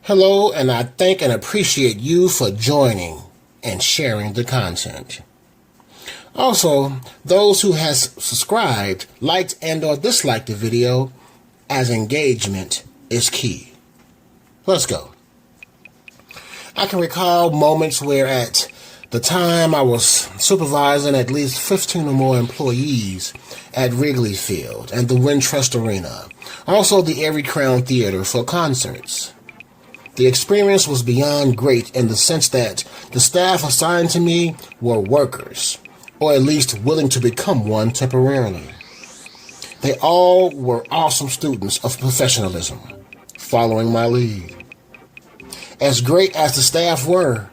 Hello, and I thank and appreciate you for joining and sharing the content. Also, those who has subscribed, liked, and or disliked the video, as engagement is key. Let's go. I can recall moments where at the time I was supervising at least 15 or more employees at Wrigley Field and the Wintrust Arena, also the Erie Crown Theater for concerts. The experience was beyond great in the sense that the staff assigned to me were workers, or at least willing to become one temporarily. They all were awesome students of professionalism, following my lead. As great as the staff were,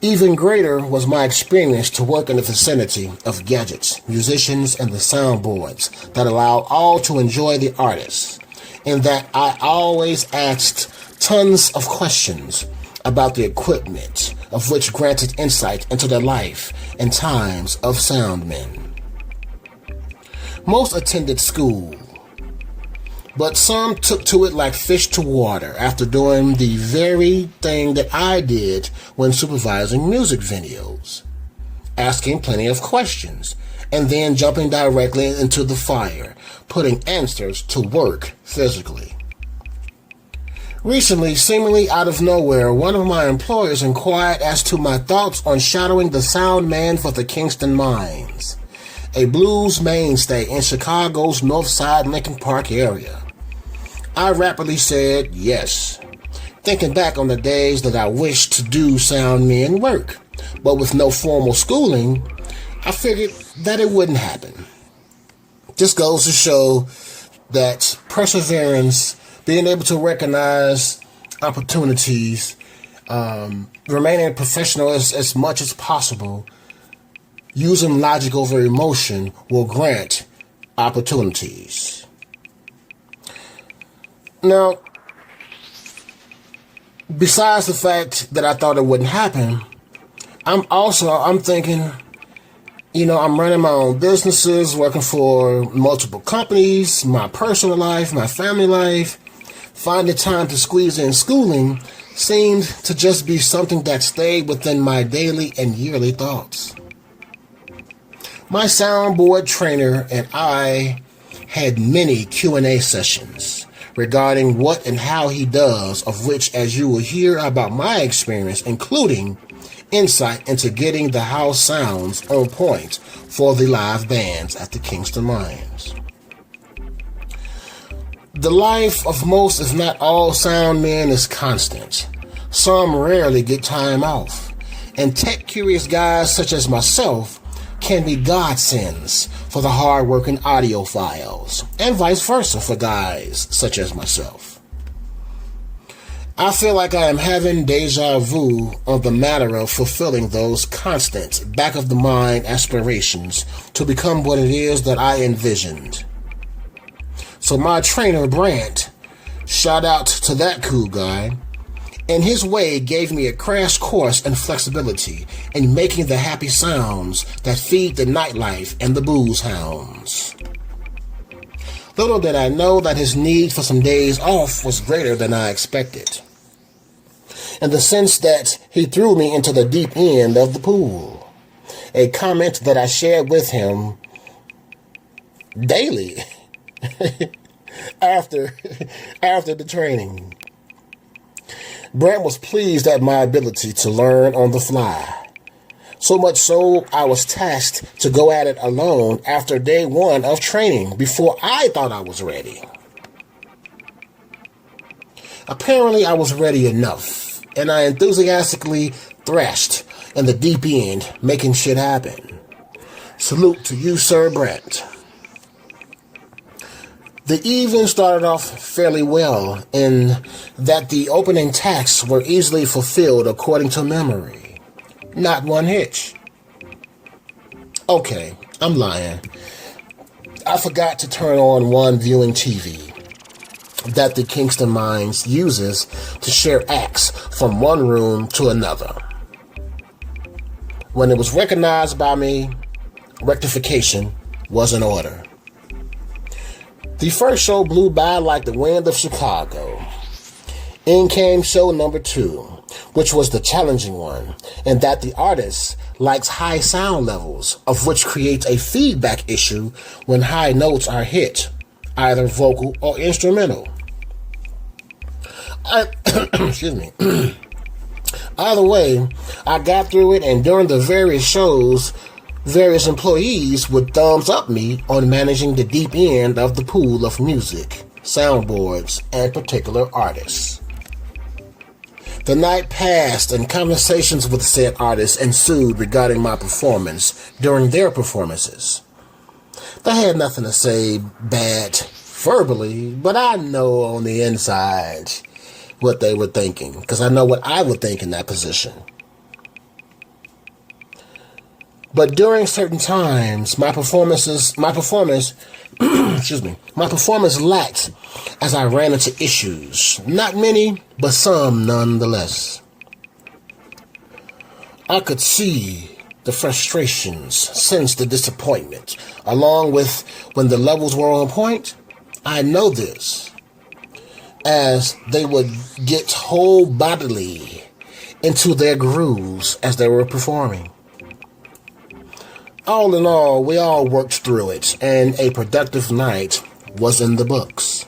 even greater was my experience to work in the vicinity of gadgets, musicians, and the soundboards that allowed all to enjoy the artists, in that I always asked tons of questions about the equipment, of which granted insight into the life and times of soundmen. Most attended school, but some took to it like fish to water after doing the very thing that I did when supervising music videos, asking plenty of questions, and then jumping directly into the fire, putting answers to work physically. Recently, seemingly out of nowhere, one of my employers inquired as to my thoughts on shadowing the sound man for the Kingston Mines, a blues mainstay in Chicago's North Side Lincoln Park area. I rapidly said yes, thinking back on the days that I wished to do sound man work, but with no formal schooling, I figured that it wouldn't happen. Just goes to show that perseverance, being able to recognize opportunities, remaining professional as much as possible, using logic over emotion will grant opportunities. Now, besides the fact that I thought it wouldn't happen, I'm thinking, I'm running my own businesses, working for multiple companies, my personal life, my family life. Finding time to squeeze in schooling seemed to just be something that stayed within my daily and yearly thoughts. My soundboard trainer and I had many Q&A sessions regarding what and how he does, of which, as you will hear about my experience, including insight into getting the house sounds on point for the live bands at the Kingston Mines. The life of most, if not all, sound men is constant. Some rarely get time off. And tech-curious guys such as myself can be godsends for the hard-working audiophiles, and vice versa for guys such as myself. I feel like I am having deja vu on the matter of fulfilling those constant, back-of-the-mind aspirations to become what it is that I envisioned. So my trainer, Brant, shout out to that cool guy, in his way gave me a crash course in flexibility in making the happy sounds that feed the nightlife and the booze hounds. Little did I know that his need for some days off was greater than I expected, in the sense that he threw me into the deep end of the pool, a comment that I shared with him daily. after the training. Brent was pleased at my ability to learn on the fly. So much so, I was tasked to go at it alone after day one of training before I thought I was ready. Apparently, I was ready enough, and I enthusiastically thrashed in the deep end, making shit happen. Salute to you, Sir Brent. The evening started off fairly well in that the opening tasks were easily fulfilled according to memory. Not one hitch. Okay, I'm lying. I forgot to turn on one viewing TV that the Kingston Mines uses to share acts from one room to another. When it was recognized by me, rectification was in order. The first show blew by like the wind of Chicago. In came show number 2, which was the challenging one, in that the artist likes high sound levels, of which creates a feedback issue when high notes are hit, either vocal or instrumental. Excuse me. Either way, I got through it, and during the various shows, various employees would thumbs up me on managing the deep end of the pool of music, soundboards, and particular artists. The night passed, and conversations with said artists ensued regarding my performance during their performances. They had nothing to say bad verbally, but I know on the inside what they were thinking, because I know what I would think in that position. But during certain times, my performance lacked as I ran into issues. Not many, but some nonetheless. I could see the frustrations, sense the disappointment, along with when the levels were on point. I know this, as they would get whole bodily into their grooves as they were performing. All in all, we all worked through it, and a productive night was in the books.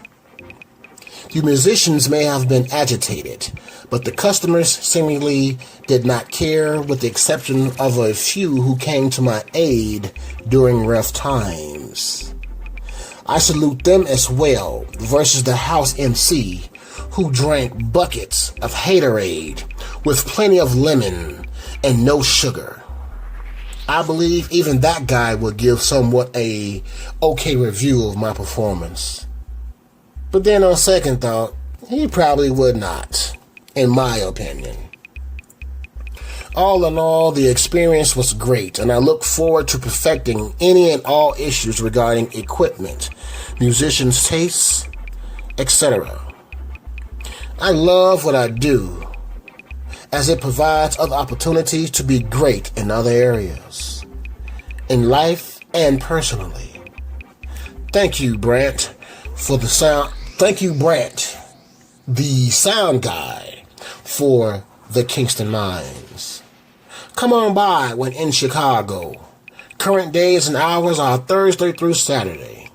You musicians may have been agitated, but the customers seemingly did not care, with the exception of a few who came to my aid during rough times. I salute them as well, versus the house MC, who drank buckets of haterade with plenty of lemon and no sugar. I believe even that guy would give somewhat a okay review of my performance. But then on second thought, he probably would not, in my opinion. All in all, the experience was great, and I look forward to perfecting any and all issues regarding equipment, musicians' tastes, etc. I love what I do, as it provides other opportunities to be great in other areas, in life and personally. Thank you, Brant, for the sound. Thank you, Brant, the sound guy for the Kingston Mines. Come on by when in Chicago. Current days and hours are Thursday through Saturday.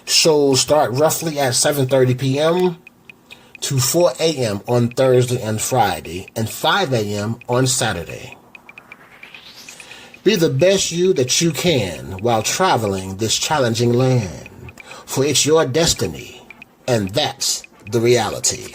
Shows start roughly at 7:30 p.m. to 4 a.m. on Thursday and Friday, and 5 a.m. on Saturday. Be the best you that you can while traveling this challenging land, for it's your destiny, and that's the reality.